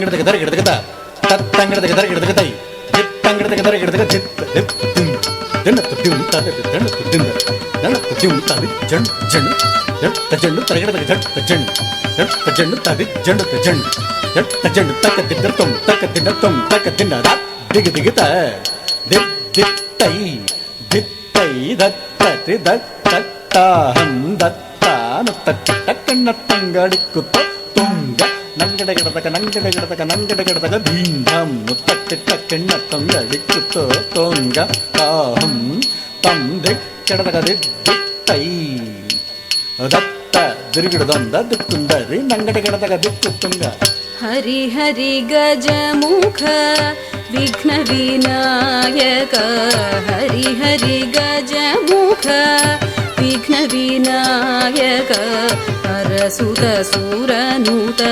ತಂಗಿಡದ ದರಗಿಡದ ತತ್ತಂಗಿಡದ ದರಗಿಡದ ತೈ ತಂಗಿಡದ ದರಗಿಡದ ಚಿತ್ತ ದಿಪ್ ದಿಂ ದಿನತ್ತ ದಿಂ ತದ ದಿನತ್ತ ದಿಂ ದಿನತ್ತ ದಿಂ ತದ ಜಂಡ್ ಜಂಡ್ ಜಂಡ್ ಜಂಡ್ ತರಗಿಡದ ಜಂಡ್ ಜಂಡ್ ಜಂಡ್ ತದ ಜಂಡ್ ಜಂಡ್ ಜಂಡ್ ಜಂಡ್ ತಕ ದಿನ ತುಂ ತಕ ದಿನ ರಾತ್ ದಿಗ ದಿಗತ ದಿಪ್ ದಿಪ್ ತೈ ದಿಪ್ ತೈ ದತ್ತ ತಿ ದತ್ತ ತಾಹಂ ದತ್ತಾನ ತಕ್ಕ ಕಣ್ಣ ತಂಗಡಿಕ್ಕುತ್ತ ತುಂಗ ನಂಗಡಗಿಡದಕ ನಂಗಡಗಿಡದಕ ನಂಗಡಗಿಡದಕ ಧೀಂಧಂ ಮುತ್ತಟ್ಟಿಟ್ಟ ಕೆಣ್ಣ ತಂಗಡಿಕ್ಕುತ್ತ ತುಂಗ ತಾಹಂ ತಂ ದಿಕ್ಕಡದಕ ದಿತ್ತೈ ದತ್ತ ದಿರುಗಿಡದೊಂದ ದಿಕ್ಕುಂದರಿ ನಂಗಡಗಿಡದಕ ದಿಕ್ಕು ತುಂಗ ಹರಿ ಹರಿ ಗಜಮುಖ ವಿಘ್ನ ವಿನಾಯಕ ಹರಿ ಹರಿ ಗಜಮುಖ ವಿಘ್ನ ವಿನಾಯಕ ಹರಸುತ ಸೂರನೂತ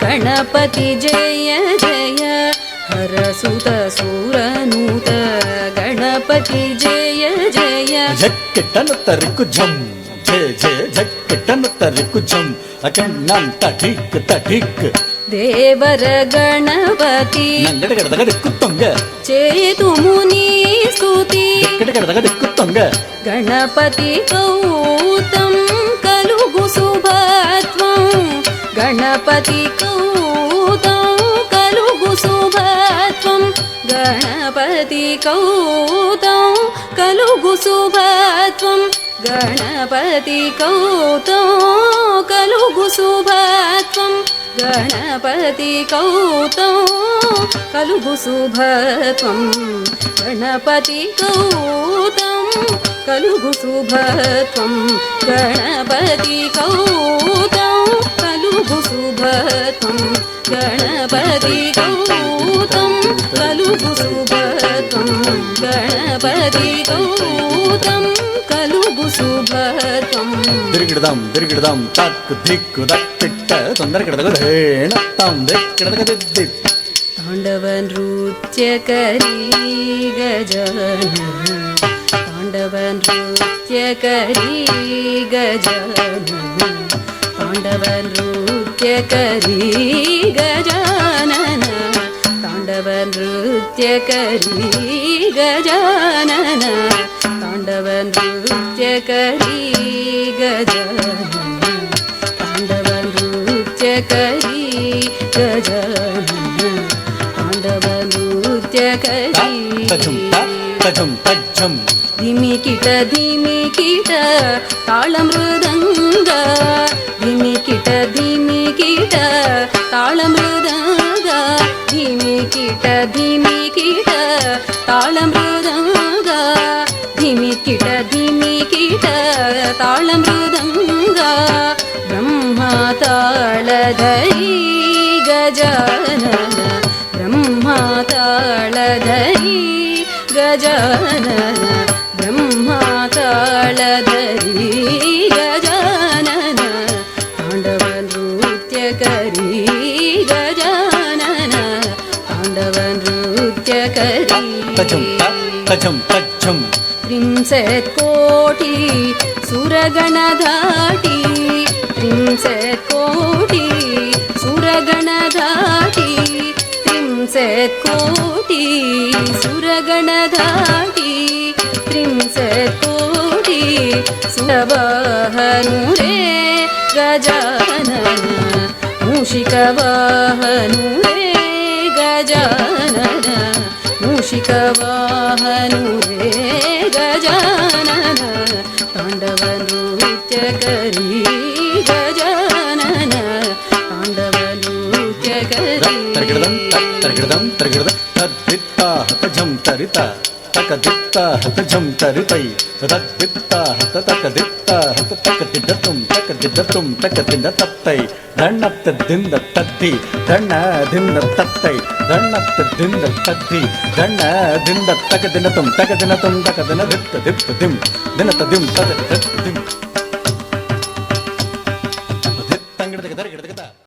ಗಣಪತಿ ಜಯ ಜಯ ಹರಸುತ ಸೂರನೂತ ಗಣಪತಿ ಜಯ ಜಯ ಜಕ್ಕಿಟ್ಟನು ತರಿಕು ಝಂ ಜಯ ಜಯ ಜಕ್ಕಿಟ್ಟನು ತರಿಕು ಝಂ ಅಕಣ್ಣಂತ ಠಿಕ್ ತಠಿಕ್ ದೇವರ ಗಣಪತಿ ನಂಗಡಗಡದಾಗ ದಿಕ್ಕುತ್ತೊಂಗ ಚೇತು ಮುನಿ ಸ್ತುತಿ ಕಡಗಡದಾಗ ದಿಕ್ಕುತ್ತೊಂಗ ಗಣಪತಿ ಕೌತಂ ಕಲುಗು ಸುಭತ್ವಂ ಗಣಪತಿ ಕೌತಂ ಕಲುಗು ಸುಭತ್ವಂ ಗಣಪತಿ ಕೌತಂ ಕಲುಗು ಸುಭತ್ವಂ ಗಣಪತಿ ಕೌತಂ ಕಲುಗು ಸುಭತ್ವಂ ಗಣಪತಿ ಕೌತಂ ಕಲುಗು ಸುಭತ್ವಂ ಗಣಪತಿ ಕೌತಂ ಕಲುಗು ಸುಭತ್ವಂ ಗಣಪತಿ ಕೌತಂ ಕಲುಗು ಸುಭತ್ವಂ ಗಣಪತಿ ಕೌತಂ ಕಲುಗು ಸುಭತ್ವಂ ಗಣಪತಿ ಕೌತಂ ಕಲುಗು ಸುಭತ್ವಂ ದಿರ್ಗಿಡದಂ ತಕ್ ದಿಕ್ಕು ದಕ್ಕಿಟ್ಟ ತೊಂದರೆ ಗಿಡದಾಗ ಹೇಣ ತಂ ದಿಕ್ಕಿಡದಾಗ ದಿದ್ದಿ ತಾಂಡವ ನೃತ್ಯ ಕರಿ ಗಜಾನನ ತಾಂಡವ ನೃತ್ಯ ಕರಿ ಗಜಾನನ ತಾಂಡವ ನೃತ್ಯ ಕರಿ ಗಜಾನನ ತಾಂಡವ ನೃತ್ಯ ಕರಿ ಗಜಾನನ ತಾಂಡವ ನೃತ್ಯ ಕರಿ ಗಜಾನನ ತಾಂಡವ ನೃತ್ಯ ಕರಿ ಗಜಾನನ ತಾಂಡವ ನೃತ್ಯ ಕರಿ ತಜಂ ತಜ್ಜಂ ಧಿಮಿಕಿಟ ಧಿಮಿಕಿಟ ತಾಳ ಮೃದಂಗ ಧಿಮಿಕಿಟ ಧಿಮಿಕಿಟ ತಾಳ ಮೃದಂಗ ಧಿಮಿಕಿಟ ಧಿಮಿಕಿಟ ತಾಳ ಮೃದಂಗ ಧಿಮಿಕಿಟ ಧಿಮಿಕಿಟ ತಾಳ ಮೃದಂಗ ಬ್ರಹ್ಮ ತಾಳಧರಿ ಗಜಾನನ ಬ್ರಹ್ಮ ತಾಳಧರಿ ಗಜಾನನ ಬ್ರಹ್ಮ ತಾಳಧರಿ ಗಜಾನನ ತಾಂಡವ ನೃತ್ಯ ಕರಿ ಗಜಾನನ ತಾಂಡವ ನೃತ್ಯ ಕರಿ ತಜಂ ತಜ್ಜಂ ತ್ರಿಂಸತ್ ಕೋಟಿ ಸುರಗಣ ಧಾಟಿ ತ್ರಿಂಸತ್ ಕೋಟಿ ಸುರಗಣ ಧಾಟಿ ತ್ರಿಂಸತ್ ಕೋಟಿ ಸುರಗಣ ಧಾಟಿ ತ್ರಿಂಸತ್ ಕೋಟಿ ಸುರವಾಹನು ರೇ ಗಜಾನನ ಮೂಷಿಕವಾಹನು ರೇ ಗಜಾನನ ಮೂಷಿಕವಾಹನು ರೇ ಗಜಾನನ ತಾಂಡವ ನೃತ್ಯ ಕರಿ ಗಜಾನನ ತಾಂಡವ ನೃತ್ಯ ಕರಿ ತರಗಿಡದ ತದ್ದಿತ್ತ ಹತಜಂ ತರಿತ ತಕ ದಿತ್ತ ಹತಜಂ ತರಿತೈ ತದ್ದಿತ್ತ ಹತ ತಕ ದಿತ್ತ ಹತ ತಕ ದಿದ್ದತುಂ ತಕ ದಿನ್ನ ತತ್ತೈ ದಣ್ಣತ್ತದಿಂದ ತದ್ದಿ ದಣ್ಣದಿಂದ ತತ್ತೈ ದಣ್ಣತ್ತದಿಂದ ತದ್ದಿ ದಣ್ಣದಿಂದ ತಕ ದಿನತುಂ ತಕ ದಿನ ದಿತ್ತ ದಿಪ್ಪ ದಿಂ ದಿನತ ದಿಂ ತದ ದಿಂ